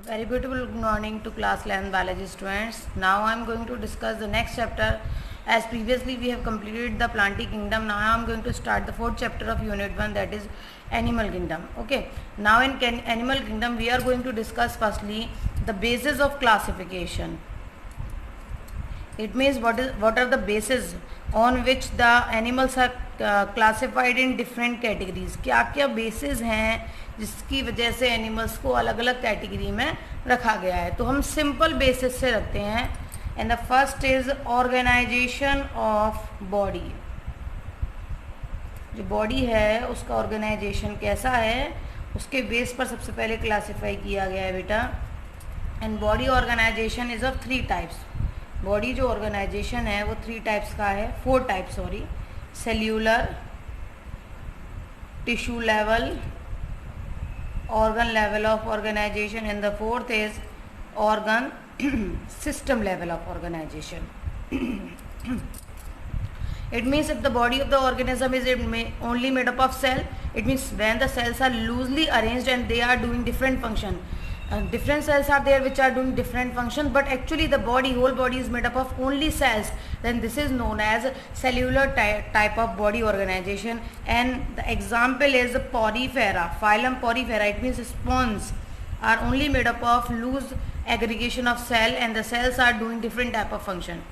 Very beautiful good morning to class 11 biology students. Now I am going to discuss the next chapter. As previously we have completed the planting kingdom, now I am going to start the fourth chapter of unit 1, that is animal kingdom. Okay, now in animal kingdom we are going to discuss firstly the basis of classification. It means what are the bases on which the animals are classified in different categories. क्या क्या bases हैं जिसकी वजह से animals को अलग अलग category में रखा गया है. तो हम सिंपल बेसिस से रखते हैं. And the first is organisation of body. जो बॉडी है उसका ऑर्गेनाइजेशन कैसा है उसके बेस पर सबसे पहले क्लासिफाई किया गया है बेटा. And body organisation is of 3 types. Body जो ऑर्गेनाइजेशन है वो 3 टाइप्स का है, 4 types sorry. Cellular, tissue level, organ level of organization, and the fourth is organ system level of organization. It means if the body of the organism is only made up of cell, it means when the cells are loosely arranged and they are doing different function. Different cells are there which are doing different functions, but actually the whole body is made up of only cells, then this is known as cellular type of body organization. And the example is Porifera, phylum Porifera. It means spawns are only made up of loose aggregation of cell and the cells are doing different type of function.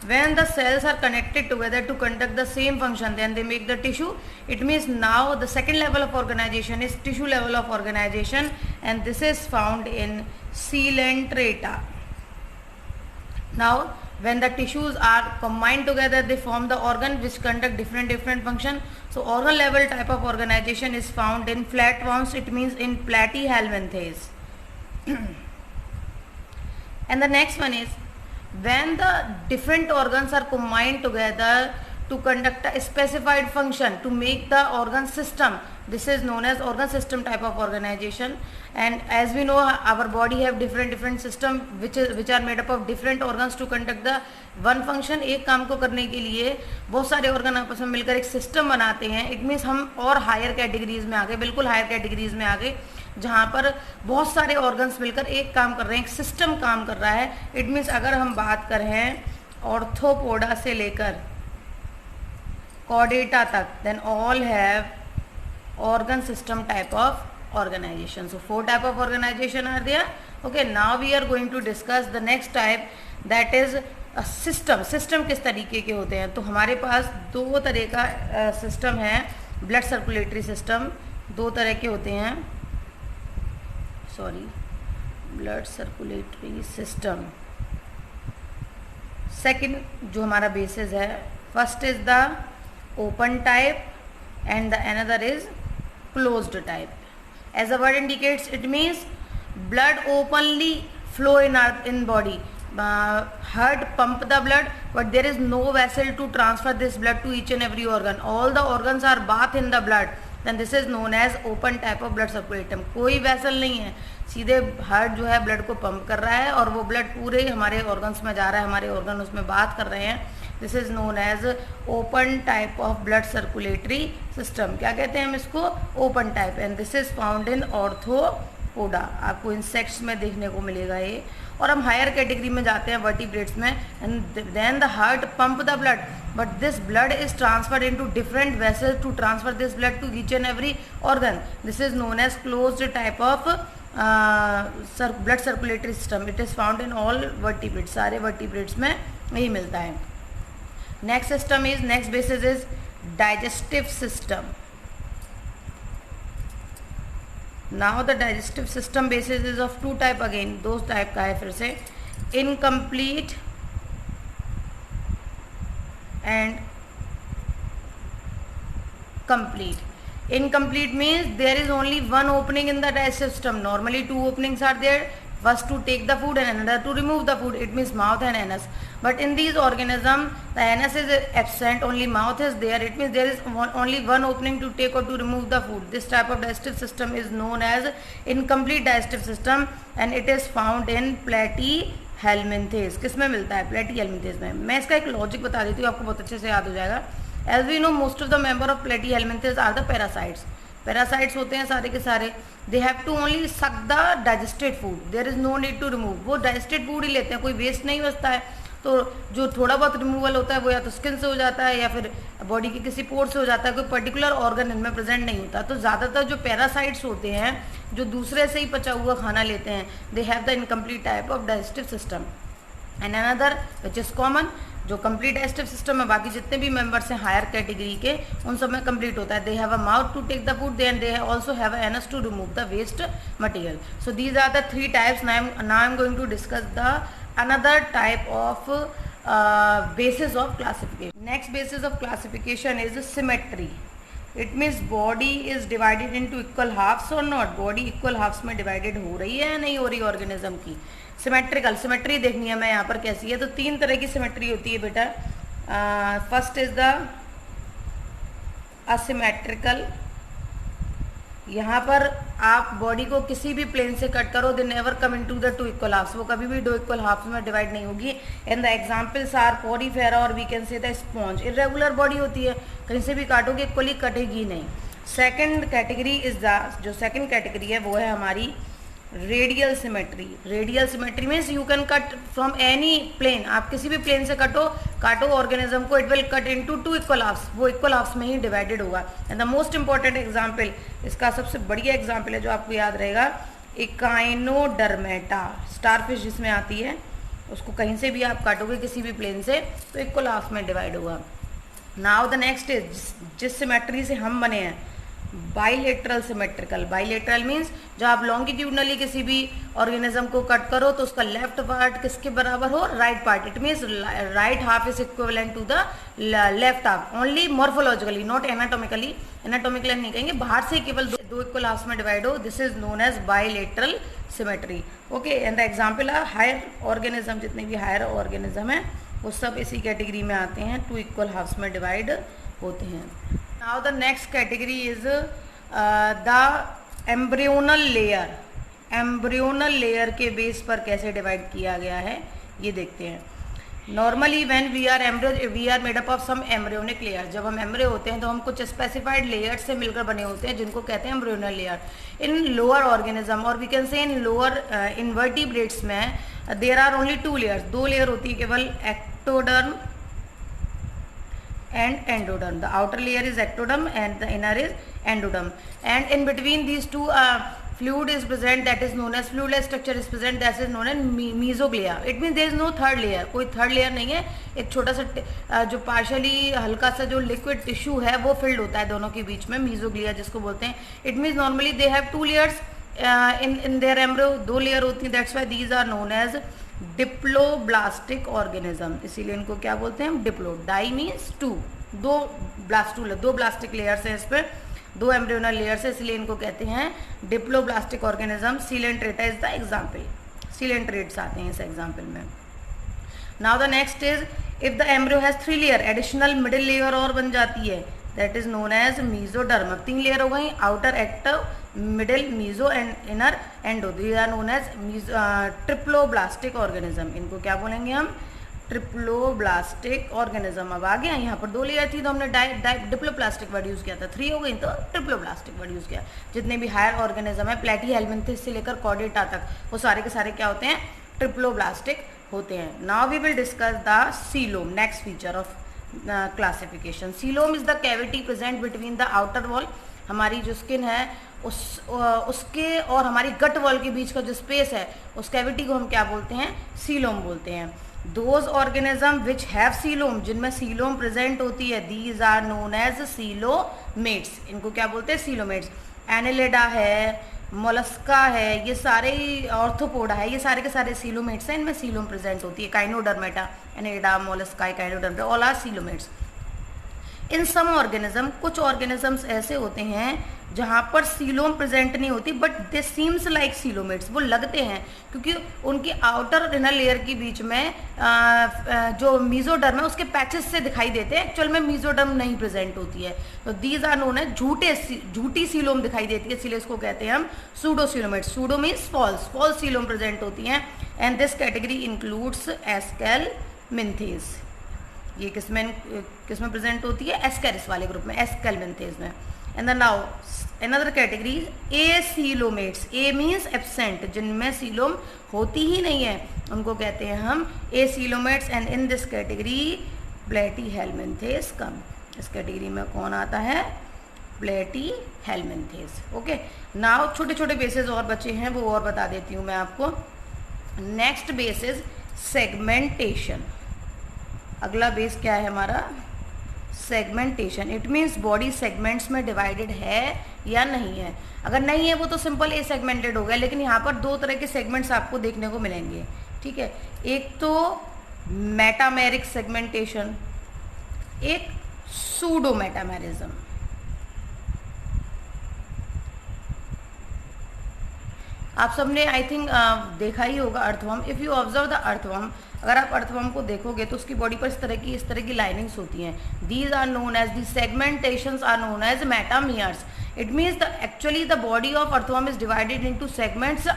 When the cells are connected together to conduct the same function, then they make the tissue. It means now the second level of organization is tissue level of organization, and this is found in Coelenterata. Now when the tissues are combined together, they form the organ which conduct different function. So organ level type of organization is found in flatworms. It means in Platyhelminthes. And the next one is when the different organs are combined together to conduct a specified function to make the organ system. This is known as organ system type of organization. And as we know, our body have different system which are made up of different organs to conduct the one function. एक काम को करने के लिए बहुत सारे organ आपस में मिलकर एक system बनाते हैं. It means हम और higher categories में आ गए, बिल्कुल higher categories में आ गए, जहाँ पर बहुत सारे ऑर्गन्स मिलकर एक काम कर रहे हैं, एक सिस्टम काम कर रहा है. इट मीन्स अगर हम बात करें ऑर्थोपोडा से लेकर कॉर्डेटा तक, then all have organ system type of organisation. So 4 type of organisation are there. Okay, now we are going to discuss the next type, that is system. System किस तरीके के होते हैं? तो हमारे पास 2 तरह का सिस्टम है. ब्लड सर्कुलेटरी सिस्टम 2 तरह के होते हैं. Blood circulatory system. सेकंड जो हमारा बेसिस है, first is the open type and the another is closed type. As the word indicates, it means blood openly flow in body. Heart pump the blood, but there is no vessel to transfer this blood to each and every organ. All the organs are bathed in the blood. Then this is known as open type of blood circulation. कोई vessel नहीं है, सीधे heart जो है blood को pump कर रहा है और वो ब्लड पूरे हमारे ऑर्गन्स में जा रहा है, हमारे ऑर्गन उसमें बात कर रहे हैं. This is known as open type of blood circulatory system. क्या कहते हैं हम इसको? Open type. And this is found in Arthropoda. आपको इंसेक्ट्स में देखने को मिलेगा ये. और हम हायर कैटेगरी में जाते हैं वर्टिब्रेट्स में. And then the heart pump the blood, but this blood is transferred into different vessels to transfer this blood to each and every organ. This is known as closed type of blood circulatory system. It is found in all vertebrates. सारे vertebrates में यही मिलता है. Next system is, next basis is digestive system. Now the digestive system basis is of 2 type again. 2 type का है फिर से, incomplete and complete. Incomplete means there is only one opening in the digestive system. Normally 2 openings are there, first to take the food and another to remove the food. It means mouth and anus. But in these organisms, the anus is absent, only mouth is there. It means there is only one opening to take or to remove the food. This type of digestive system is known as incomplete digestive system, and it is found in Platyhelminthes. किस में मिलता है? Platyhelminthes में. मैं इसका एक logic बता देती हूँ, आपको बहुत अच्छे से याद हो जाएगा. As we know, most of the member of Platyhelminthes are the parasites. Parasites होते हैं सारे के सारे, they have to only suck the digested food, there is no need to remove, वो डाइजेस्टेड फूड ही लेते हैं, कोई वेस्ट नहीं बचता है। तो जो थोड़ा बहुत रिमूवल होता है वो या तो स्किन से हो जाता है या फिर बॉडी के किसी पोर्ट से हो जाता है, कोई पर्टिकुलर ऑर्गन इनमें प्रेजेंट नहीं होता। तो ज़्यादातर जो पैरासाइट्स होते हैं जो दूसरे से ही पचा हुआ खाना लेते हैं, they have the incomplete type of digestive system. And another which is common, जो कंप्लीट डाइजेस्टिव सिस्टम है बाकी जितने भी मेंबर्स हैं हायर कैटेगरी के उन सब में कंप्लीट होता है। They have a mouth to take the food, then they also have a anus to remove the waste material. So these are the 3 types. Now I am going to discuss the another type of basis of classification. Next basis of classification is symmetry. It means body is divided into equal halves or not. Body equal halves में divided हो रही है या नहीं हो रही organism की। Symmetrical, symmetry देखनी है मैं यहाँ पर कैसी है। तो 3 तरह की symmetry होती है बेटा। First is the asymmetrical। यहाँ पर आप बॉडी को किसी भी प्लेन से कट करो, they never come into the 2 equal halves, वो कभी भी 2 इक्वल हाफ्स में डिवाइड नहीं होगी। And the examples are porifera और we can say the sponge. Irregular body होती है, कहीं से भी काटोगे इक्वली कटेगी नहीं। सेकंड कैटेगरी इज द, जो सेकंड कैटेगरी है वो है हमारी radial symmetry. Radial symmetry means you can cut from any plane, आप किसी भी प्लेन से काटो ऑर्गेनिज्म को, it will cut into 2 equal halves, वो इक्वल हाफ्स में ही डिवाइडेड होगा। And the most important example, इसका सबसे बढ़िया एग्जांपल है जो आपको याद रहेगा, इकाइनोडर्मेटा, स्टारफिश जिसमें आती है, उसको कहीं से भी आप काटोगे किसी भी प्लेन से तो इक्वल हाफ्स में डिवाइड होगा। नाउ द नेक्स्ट इज, जिस सिमेट्री से हम बने हैं, बाइलेटरल सिमेट्रिकल। बाइलेटरल मीन्स जब आप लॉन्गिट्यूडनली किसी भी ऑर्गेनिज्म को कट करो तो उसका लेफ्ट पार्ट किसके बराबर हो, right part. It means right half is equivalent to the left half, only morphologically not anatomically. Anatomically नहीं कहेंगे, बाहर से केवल 2 इक्वल हाफ्स में डिवाइड हो, this is known as bilateral symmetry. Okay, and the example are higher organism, जितने भी higher organism है वो सब इसी कैटेगरी में आते हैं, 2 इक्वल हाफ्स में डिवाइड होते हैं। Now the next category is the embryonal layer. Embryonal layer के बेस पर कैसे डिवाइड किया गया है ये देखते हैं। Normally when we are made up of some embryonic layer. जब हम एम्ब्रियो होते हैं तो हम कुछ स्पेसिफाइड लेयर से मिलकर बने होते हैं जिनको कहते हैं एम्ब्रियोनल लेयर। इन लोअर ऑर्गेनिज्म और वी कैन से इन लोअर इनवर्टिब्रेट्स में there are only 2 layers, 2 layer होती है केवल, ectoderm and endoderm. The outer layer is ectoderm and the inner is endoderm, and in between these two fluid is present, that is known as fluid-like structure is present, that is known as mesoglea. It means there is no third layer, कोई third layer नहीं है। एक छोटा सा जो partially हल्का सा जो लिक्विड टिश्यू है वो फिल्ड होता है दोनों के बीच में, mesoglea जिसको बोलते हैं। It means normally they have 2 layers in their embryo, 2 layer होती हैं, that's why these are known as diploblastic organism. इसीलिए इनको क्या बोलते हैं, डिप्लो। डाई मीन्स 2, 2 ब्लास्टिक लेयर्स है, इस पर 2 एम्ब्रियोनल लेयर्स है, इसलिए इनको कहते हैं diploblastic organism. Coelenterata is the example, coelenterates आते हैं इस एग्जाम्पल में। Now the next is, if the embryo has 3 layer, additional middle layer और बन जाती है, that is known as mesoderm. 3 layer हो गई, outer ecto, middle meso and inner endo, these are known as triploblastic organism. इनको क्या बोलेंगे हम, ट्रिप्लोब्लास्टिक ऑर्गेनिज्म। अब आ गया, यहाँ पर 2 लेयर थी तो हमने डिप्लोप्लास्टिक वर्ड यूज़ किया था, 3 हो गई तो ट्रिप्लोब्लास्टिक वर्ड यूज़ किया। जितने भी हायर ऑर्गेनिज्म है प्लेटीहेल्मिन्थेस से लेकर कॉर्डेटा तक, वो सारे के सारे क्या होते हैं, ट्रिप्लोब्लास्टिक होते हैं। Now we will discuss the coelom, next feature of classification. Coelom is the cavity present between the outer wall, हमारी जो स्किन है उसके और हमारी गट वॉल के बीच का जो स्पेस है उस कैविटी को हम क्या बोलते हैं, सीलोम बोलते हैं। Those organism which have coelom, जिनमें सीलोम प्रेजेंट होती है, these are known as coelomates. इनको क्या बोलते हैं, सीलोमेट्स। एनेलिडा है, मोलस्का है, ये सारे ऑर्थोपोडा है, ये सारे के सारे सीलोमेट्स हैं, इनमें सीलोम प्रेजेंट होती है। Echinodermata, Annelida, Mollusca, Echinodermata, all are coelomates. In some organism, कुछ ऑर्गेनिजम्स ऐसे होते हैं जहाँ पर सीलोम प्रेजेंट नहीं होती but they seems like coelomates, वो लगते हैं क्योंकि उनकी आउटर और इनर लेयर के बीच में जो मीजोडर्म है उसके पैचेस से दिखाई देते हैं, एक्चुअल में मीजोडर्म नहीं प्रेजेंट होती है। तो दीज आर नोन है झूठी सीलोम दिखाई देती है, इसलिए इसको कहते हैं हम pseudo coelomates. Pseudo means false coelom present होती हैं। And this category includes aschelminthes. ये किसमें प्रेजेंट होती है, एस्केरिस वाले ग्रुप में, एस्केलमिन्थेस में। And the now another category aceilomates. A means absent, जिनमें सीलोम होती ही नहीं है उनको कहते हैं हम aceilomates. And in this category platyhelminthes come. इस कैटेगरी में कौन आता है? platyhelminthes. ओके, नाउ छोटे छोटे बेसेस और बचे हैं, वो और बता देती हूँ मैं आपको. Next base is segmentation. अगला बेस क्या है हमारा? Segmentation. It means body segments में डिवाइडेड है या नहीं है. अगर नहीं है वो तो सिंपल ए सेगमेंटेड हो गया, लेकिन यहाँ पर दो तरह के सेगमेंट्स आपको देखने को मिलेंगे. ठीक है, एक तो मेटामेरिक सेगमेंटेशन, एक सूडो मेटामेरिज्म. आप सबने आई थिंक देखा ही होगा earthworm. If you observe the earthworm, अगर आप अर्थवर्म को देखोगे तो उसकी बॉडी पर इस तरह की लाइनिंग्स होती हैं. These are known as the segmentations are known as metameres. It means the actually the body of earthworm is divided into segments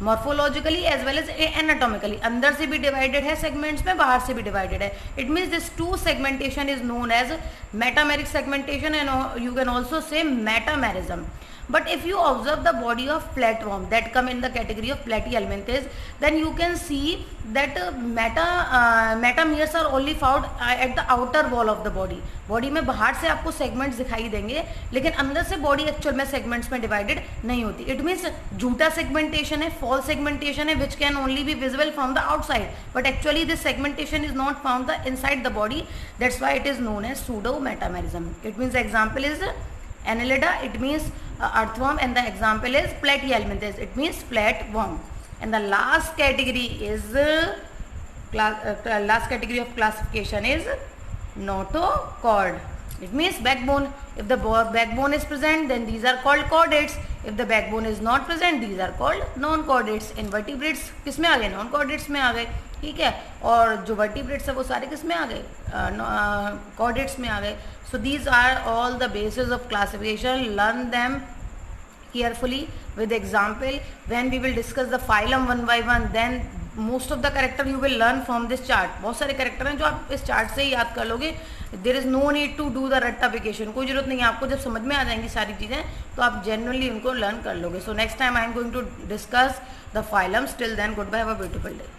morphologically as well as anatomically. अंदर से भी डिवाइडेड है सेगमेंट्स में, बाहर से भी डिवाइडेड है. It means this to segmentation is known as metameric segmentation and you can also say metamerism. But if you observe the body of flatworm that come in the category of platyhelminthes, then you can see that metameres are only found at the outer wall of the body. Body में बाहर से आपको segments दिखाई देंगे, लेकिन अंदर से body actual में सेगमेंट्स में डिवाइडेड नहीं होती. इट मीन्स झूठा सेगमेंटेशन है, फॉल्स सेगमेंटेशन है, which can only be visible from the outside, but actually this segmentation is not found the inside the body. That's why it is known as pseudo metamerism. It means example is Annelida, it means earthworm, and the example is platyhelminthes, it means flatworm. And the last category is last category of classification is notochord. It means backbone. If the backbone is present, then these are called chordates. If the backbone is not present, these are called non-chordates. Invertebrates किस में आ गए? non-chordates में आ गए. ठीक है, और जो vertebrates है वो सारे किस में आ गए? chordates में आ गए. So these are all the bases of classification. Learn them carefully with example. When we will discuss the phylum one by one, then most of the character you will learn from this chart. बहुत सारे character हैं जो आप इस chart से ही याद कर लोगे. There is no need to do the rectification. कोई जरूरत नहीं है आपको. जब समझ में आ जाएंगी सारी चीज़ें तो आप genuinely उनको learn कर लोगे. So next time I am going to discuss the phylums. Till then, goodbye. Have a beautiful day.